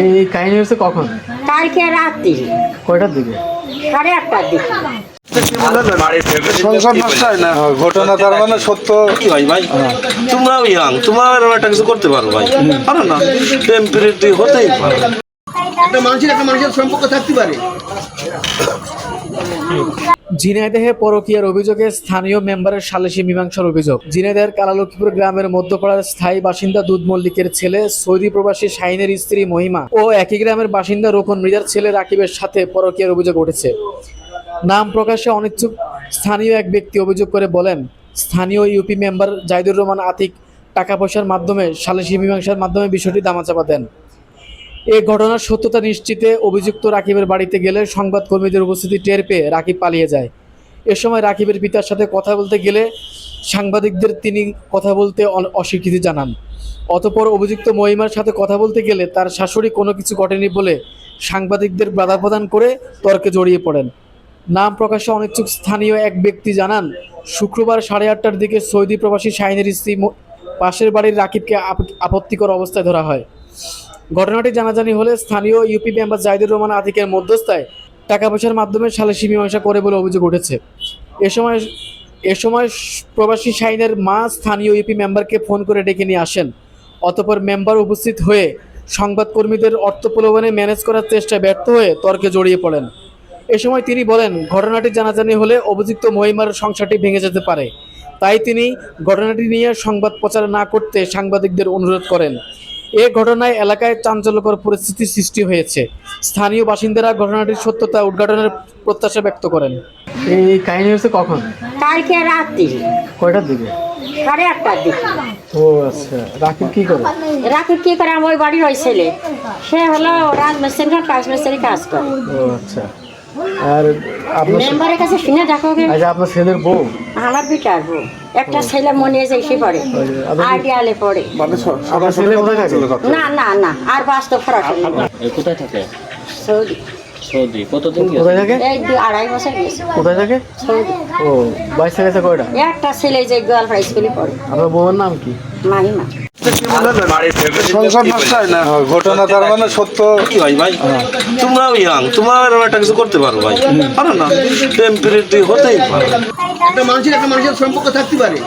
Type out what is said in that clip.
এই কাহিনী হচ্ছে কখন? কালকে রাত্রি কয়টার দিকে? 8:30টার দিকে। সংসার নষ্ট হয় না ঘটনা, তার মানে সত্য। ভাই ভাই তোমরাও ইয়াং, তোমরাও এরকম একটা কিছু করতে পারো ভাই, পারো না? প্রেম প্রীতি হতেই পারে, একটা মানুষের সম্পর্ক থাকতে পারে। ঝিনাইদহে পরকীয়ার অভিযোগে স্থানীয় মেম্বারের সালিসি মীমাংসার অভিযোগ। ঝিনাইদহের কালালক্ষ্মীপুর গ্রামের মধ্যপাড়ার স্থায়ী বাসিন্দা দুধ মল্লিকের ছেলে সৌদি প্রবাসী শাহিনের স্ত্রী মহিমা ও একই গ্রামের বাসিন্দা রোকন মৃধার ছেলে রাকিবের সাথে পরকীয়ার অভিযোগ উঠেছে। নাম প্রকাশে অনিচ্ছুক স্থানীয় এক ব্যক্তি অভিযোগ করে বলেন, স্থানীয় ইউপি মেম্বার জাহিদুর রহমান আতিক টাকা পয়সার মাধ্যমে সালিসি মীমাংসার মাধ্যমে বিষয়টি দামাচাপা দেন। এই ঘটনার সত্যতা নিশ্চিতে অভিযুক্ত রাকিবের বাড়িতে গেলে সংবাদকর্মীদের উপস্থিতি টের পেয়ে রাকিব পালিয়ে যায়। এ সময় রাকিবের পিতার সাথে কথা বলতে গেলে সাংবাদিকদের তিনি কথা বলতে অস্বীকৃতি জানান। অতঃপর অভিযুক্ত মহিমার সাথে কথা বলতে গেলে তার শাশুড়ি কোনো কিছু ঘটেনি বলে সাংবাদিকদের বাধা প্রদান করে তর্কে জড়িয়ে পড়েন। নাম প্রকাশে অনিচ্ছুক স্থানীয় এক ব্যক্তি জানান, শুক্রবার 8:30টার দিকে সৌদি প্রবাসী শাহিনের স্ত্রী পাশের বাড়ির রাকিবকে আপত্তিকর অবস্থায় ধরা হয়। ঘটনাটি জানাজানি হলে স্থানীয় ইউপি মেম্বার জাহিদুর রহমান আতিকের মধ্যস্থায় টাকা পয়সার মাধ্যমে সালিসি মীমাংসা করে বলে অভিযোগ উঠেছে। এ সময় প্রবাসী শাহিনের মা স্থানীয় ইউপি মেম্বারকে ফোন করে ডেকে নিয়ে আসেন। অতঃপর মেম্বার উপস্থিত হয়ে সংবাদকর্মীদের অর্থ প্রলোভনে ম্যানেজ করার চেষ্টায় ব্যর্থ হয়ে তর্কে জড়িয়ে পড়েন। এ সময় তিনি বলেন, ঘটনাটি জানাজানি হলে অভিযুক্ত মহিমার সংসারটি ভেঙে যেতে পারে, তাই তিনি ঘটনাটি নিয়ে সংবাদ প্রচার না করতে সাংবাদিকদের অনুরোধ করেন। এ ঘটনায় এলাকায় চাঞ্চল্যকর পরিস্থিতির সৃষ্টি হয়েছে। স্থানীয় বাসিন্দারা ঘটনাটির সত্যতা উদ্ঘাটনের প্রত্যাশা ব্যক্ত করেন। এই কাহিনী হচ্ছে কখন? কালকে রাত্রি কয়টার দিকে? 8:30টার দিকে। ও আচ্ছা, রাকিব কি করে? রাকিব কি করে? আমার ওই বাড়ির ওই ছেলে, সে হলো রাজমিস্ত্রি কাজমিস্ত্রি কাজ করে। ও আচ্ছা, আর আপনার মেম্বারের কাছে শুনে দেখো গে। আচ্ছা, আপনার ছেলের বউ? আমার বিটার বউ একটা ছেলে মনে যে এসে পড়ে, আইডিয়ালে পড়ে। মানে আপনার ছেলে কোথায় থাকে? না না না, আর বাস্তব সরাসরি কোথায় থাকে? সৌদি। সৌদি কতদিন গেছে? কোথায় থাকে? এই 2-2.5 বছর গেছে কোথায় থাকে? সৌদি। ও, বাইসে গেছে কয়টা? একটা ছেলে যে গোয়ালপাড়া স্কুলে পড়ে, আপনার বউয়ের নাম কি? মাহিমা। সংসার নষ্ট হয় না ঘটনা, তার মানে সত্য। ভাই ভাই তোমরাও ইয়াং, তোমরাও এরকম একটা কিছু করতে পারো ভাই, পারো না? প্রেম প্রীতি হতেই পারে, একটা মানুষের সম্পর্ক থাকতে পারে।